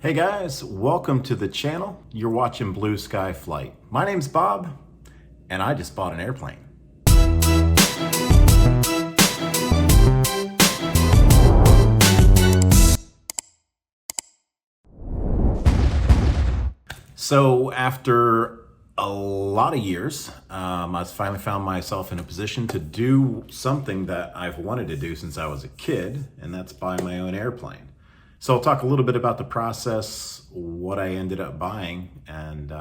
Hey guys, welcome to the channel. You're watching Blue Sky Flight. My name's Bob, and I just bought an airplane. So after a lot of years, I finally found myself in a position to do something that I've wanted to do since I was a kid, and that's buy my own airplane. So I'll talk a little bit about the process, what I ended up buying, and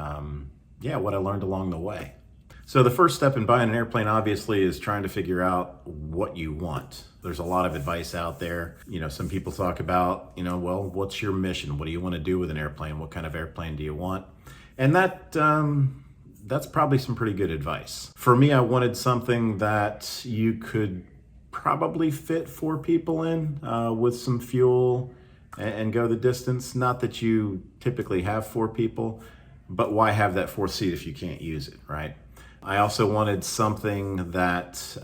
what I learned along the way. So the first step in buying an airplane obviously is trying to figure out what you want. There's a lot of advice out there. Some people talk about, well, what's your mission? What do you want to do with an airplane? What kind of airplane do you want? And that's probably some pretty good advice. For me, I wanted something that you could probably fit 4 people in with some fuel and go the distance. Not that you typically have 4 people, but why have that fourth seat if you can't use it, right? I also wanted something that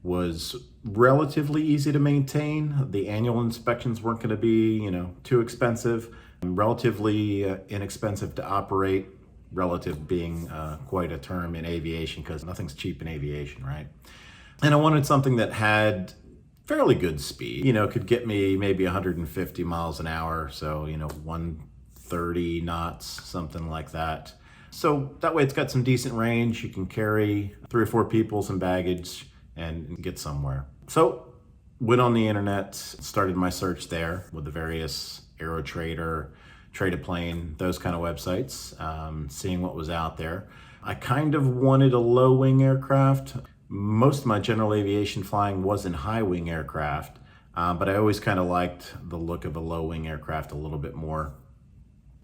was relatively easy to maintain. The annual inspections weren't going to be, too expensive, relatively inexpensive to operate, relative being quite a term in aviation because nothing's cheap in aviation, right? And I wanted something that had fairly good speed, could get me maybe 150 miles an hour. So, 130 knots, something like that. So that way it's got some decent range. You can carry 3 or 4 people, some baggage, and get somewhere. So went on the internet, started my search there with the various AeroTrader, Trade-A-Plane, those kind of websites, seeing what was out there. I kind of wanted a low-wing aircraft. Most of my general aviation flying was in high-wing aircraft, but I always kind of liked the look of a low-wing aircraft a little bit more.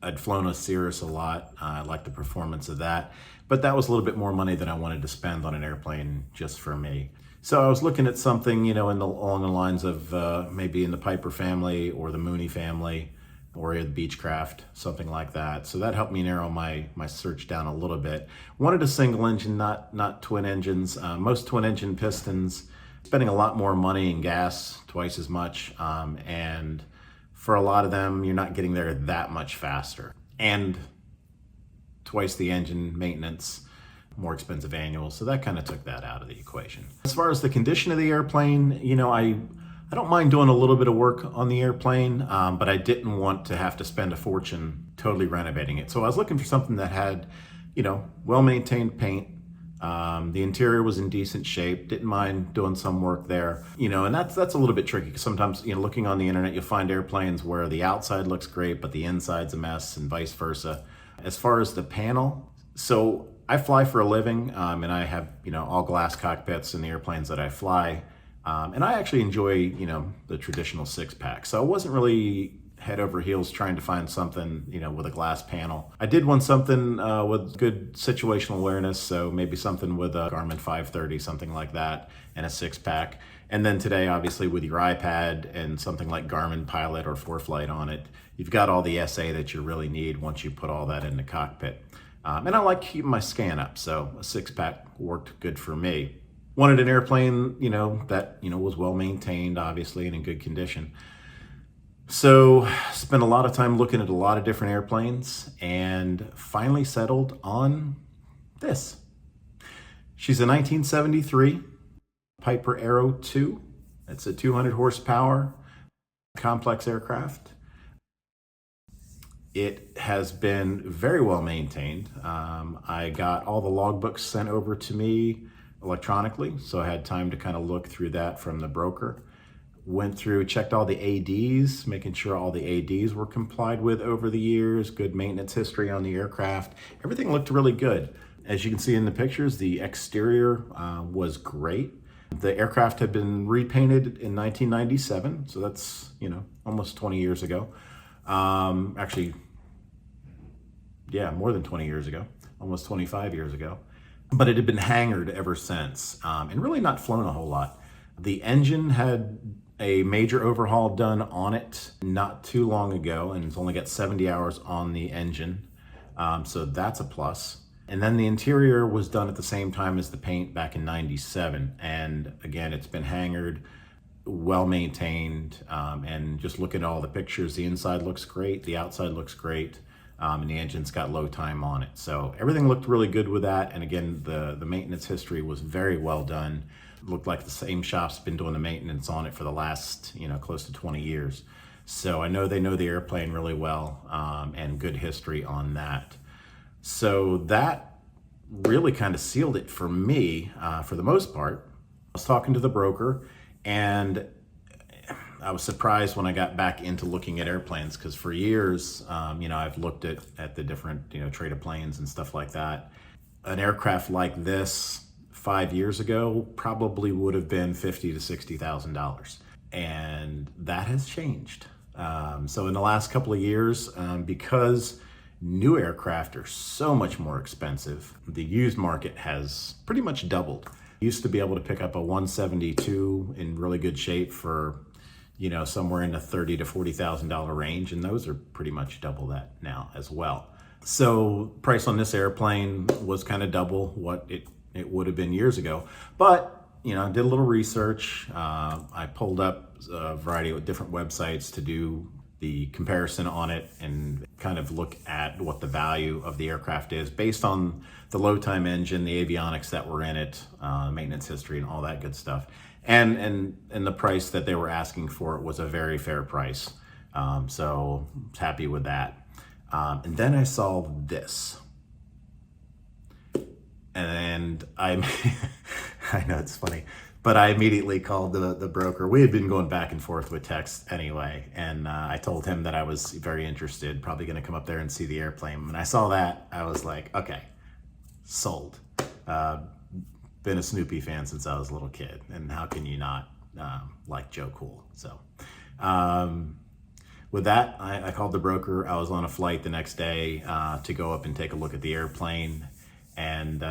I'd flown a Cirrus a lot. I liked the performance of that, but that was a little bit more money than I wanted to spend on an airplane just for me. So I was looking at something, along the lines of maybe in the Piper family or the Mooney family or the Beechcraft, something like that. So that helped me narrow my search down a little bit. Wanted a single engine, not twin engines. Most twin engine pistons, spending a lot more money in gas, twice as much, and for a lot of them, you're not getting there that much faster. And twice the engine maintenance, more expensive annual. So that kind of took that out of the equation. As far as the condition of the airplane, I don't mind doing a little bit of work on the airplane, but I didn't want to have to spend a fortune totally renovating it. So I was looking for something that had, well-maintained paint. The interior was in decent shape. Didn't mind doing some work there, and that's a little bit tricky because sometimes, looking on the internet, you'll find airplanes where the outside looks great, but the inside's a mess and vice versa. As far as the panel, so I fly for a living, and I have, all glass cockpits in the airplanes that I fly. And I actually enjoy, the traditional 6-pack. So I wasn't really head over heels trying to find something, with a glass panel. I did want something with good situational awareness, so maybe something with a Garmin 530, something like that, and a 6-pack. And then today, obviously, with your iPad and something like Garmin Pilot or ForeFlight on it, you've got all the SA that you really need once you put all that in the cockpit. And I like keeping my scan up, so a 6-pack worked good for me. Wanted an airplane, that, was well maintained, obviously, and in good condition. So spent a lot of time looking at a lot of different airplanes and finally settled on this. She's a 1973 Piper Arrow 2. It's a 200 horsepower complex aircraft. It has been very well maintained. I got all the logbooks sent over to me electronically, so I had time to kind of look through that from the broker. Went through, checked all the ADs, making sure all the ADs were complied with over the years, good maintenance history on the aircraft. Everything looked really good. As you can see in the pictures, the exterior was great. The aircraft had been repainted in 1997, so that's, almost 20 years ago. Actually, yeah, more than 20 years ago, almost 25 years ago. But it had been hangared ever since, and really not flown a whole lot. The engine had a major overhaul done on it not too long ago, and it's only got 70 hours on the engine, so that's a plus. And then the interior was done at the same time as the paint back in '97, and again, it's been hangared. well maintained, and just looking at all the pictures, the inside looks great, the outside looks great, and the engine's got low time on it. So everything looked really good with that. And again, the maintenance history was very well done. Looked like the same shop's been doing the maintenance on it for the last, close to 20 years. So I know they know the airplane really well, and good history on that. So that really kind of sealed it for me, for the most part. I was talking to the broker, and I was surprised when I got back into looking at airplanes, because for years, I've looked at the different, traded planes and stuff like that. An aircraft like this 5 years ago probably would have been $50,000 to $60,000, and that has changed. So in the last couple of years, because new aircraft are so much more expensive, the used market has pretty much doubled. Used to be able to pick up a 172 in really good shape for, somewhere in the $30,000 to $40,000 range, and those are pretty much double that now as well. So price on this airplane was kind of double what it would have been years ago. But, I did a little research. I pulled up a variety of different websites to do the comparison on it and kind of look at what the value of the aircraft is based on the low time engine, the avionics that were in it, maintenance history and all that good stuff. And the price that they were asking for it was a very fair price. So I was happy with that. And then I saw this. And I know it's funny, but I immediately called the broker. We had been going back and forth with text anyway, and I told him that I was very interested, probably going to come up there and see the airplane. When I saw that, I was like, okay, sold. Been a Snoopy fan since I was a little kid, and how can you not like Joe Cool? So with that, I called the broker. I was on a flight the next day to go up and take a look at the airplane. And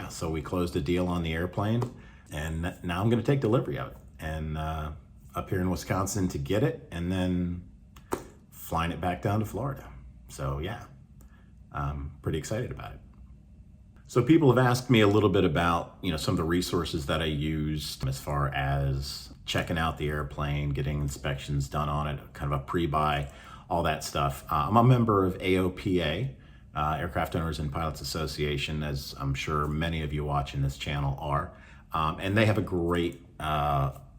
so we closed a deal on the airplane, and now I'm going to take delivery of it, and up here in Wisconsin to get it, and then flying it back down to Florida. So yeah, I'm pretty excited about it. So people have asked me a little bit about, some of the resources that I used as far as checking out the airplane, getting inspections done on it, kind of a pre-buy, all that stuff. I'm a member of AOPA, Aircraft Owners and Pilots Association, as I'm sure many of you watching this channel are. And they have a great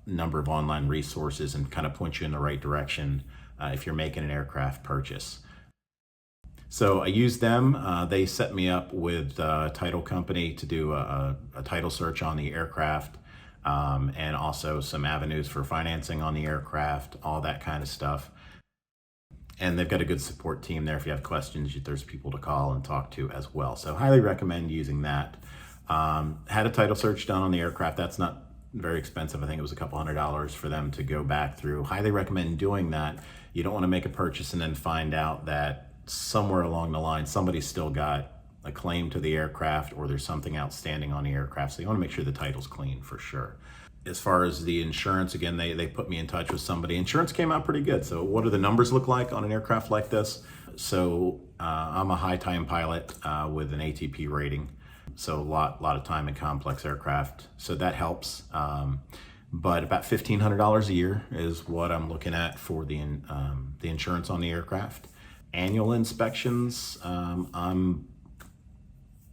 number of online resources and kind of point you in the right direction if you're making an aircraft purchase. So I used them. They set me up with a title company to do a title search on the aircraft, and also some avenues for financing on the aircraft, all that kind of stuff. And they've got a good support team there. If you have questions, there's people to call and talk to as well. So highly recommend using that. Had a title search done on the aircraft. That's not very expensive. I think it was a couple $100 for them to go back through. Highly recommend doing that. You don't want to make a purchase and then find out that somewhere along the line somebody's still got a claim to the aircraft, or there's something outstanding on the aircraft. So you want to make sure the title's clean for sure. As far as the insurance, again, they put me in touch with somebody. Insurance came out pretty good. So what do the numbers look like on an aircraft like this? So I'm a high time pilot with an ATP rating. So a lot of time in complex aircraft. So that helps. But about $1,500 a year is what I'm looking at for the insurance on the aircraft. Annual inspections, I'm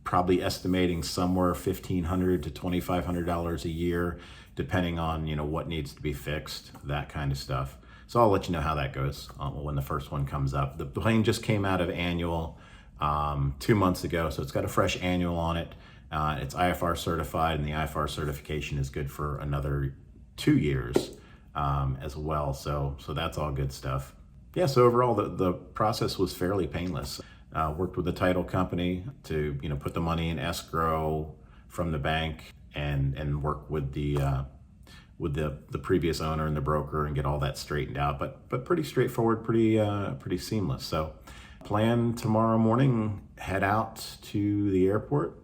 probably estimating somewhere $1,500 to $2,500 a year, depending on what needs to be fixed, that kind of stuff. So I'll let you know how that goes when the first one comes up. The plane just came out of annual 2 months ago, so it's got a fresh annual on it. It's IFR certified, and the IFR certification is good for another 2 years as well. So that's all good stuff. Yeah, so overall the process was fairly painless. Worked with the title company to put the money in escrow from the bank, and work with the previous owner and the broker and get all that straightened out. But pretty straightforward, pretty seamless. So plan tomorrow morning, head out to the airport,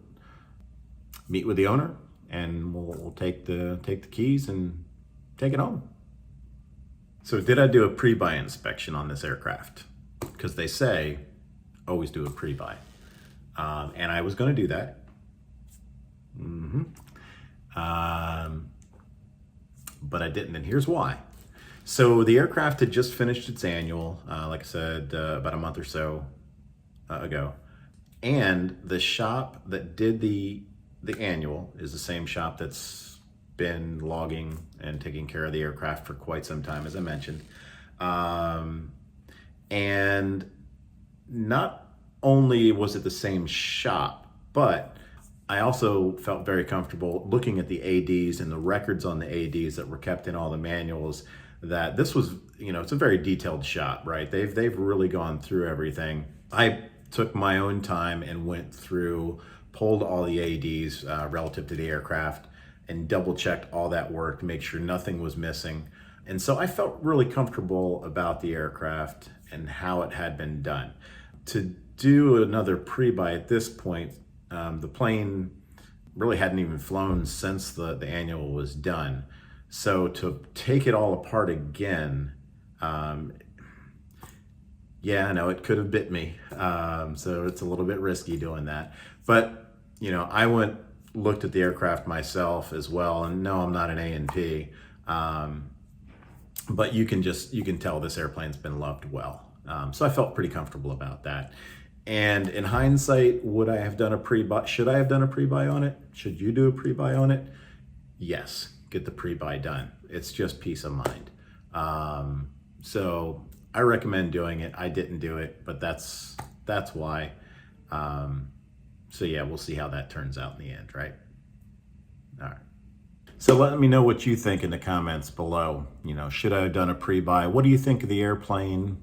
meet with the owner, and we'll take the keys and take it home. So did I do a pre-buy inspection on this aircraft? Because they say always do a pre-buy, and I was going to do that. but I didn't, and here's why. So the aircraft had just finished its annual, like I said, about a month or so ago. And the shop that did the annual is the same shop that's been logging and taking care of the aircraft for quite some time, as I mentioned. And not only was it the same shop, but I also felt very comfortable looking at the ADs and the records on the ADs that were kept in all the manuals, that this was, it's a very detailed shop, right? They've really gone through everything. I took my own time and went through, pulled all the ADs relative to the aircraft and double checked all that work to make sure nothing was missing. And so I felt really comfortable about the aircraft and how it had been done. To do another pre-buy at this point, the plane really hadn't even flown since the annual was done. So to take it all apart again, yeah, I know it could have bit me. So it's a little bit risky doing that. But, I looked at the aircraft myself as well, and no, I'm not an A&P. But you can tell this airplane's been loved well. So I felt pretty comfortable about that. And in hindsight, would I have done a pre-buy? Should I have done a pre-buy on it? Should you do a pre-buy on it? Yes, get the pre-buy done. It's just peace of mind. So I recommend doing it. I didn't do it, but that's why. So yeah, we'll see how that turns out in the end, right? All right. So let me know what you think in the comments below. Should I have done a pre-buy? What do you think of the airplane?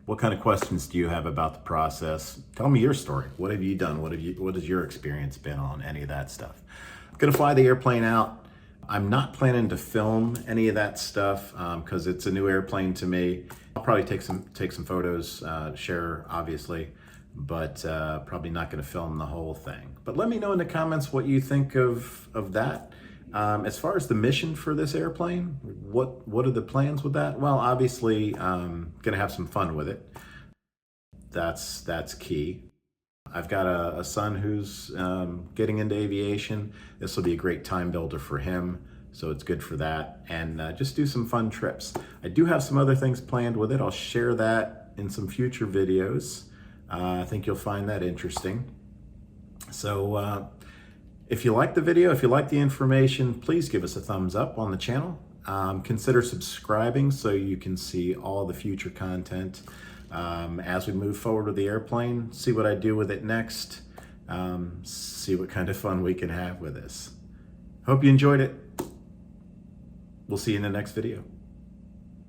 What kind of questions do you have about the process? Tell me your story. What have you done? What has your experience been on any of that stuff? I'm gonna fly the airplane out. I'm not planning to film any of that stuff because it's a new airplane to me. I'll probably take some photos, share obviously, but probably not gonna film the whole thing. But let me know in the comments what you think of that. As far as the mission for this airplane, what are the plans with that? Well, obviously, gonna have some fun with it. That's key. I've got a son who's getting into aviation. This will be a great time builder for him, so it's good for that. And just do some fun trips. I do have some other things planned with it. I'll share that in some future videos. I think you'll find that interesting. So if you like the video, if you like the information, please give us a thumbs up on the channel. Consider subscribing so you can see all the future content as we move forward with the airplane, see what I do with it next, see what kind of fun we can have with this. Hope you enjoyed it. We'll see you in the next video.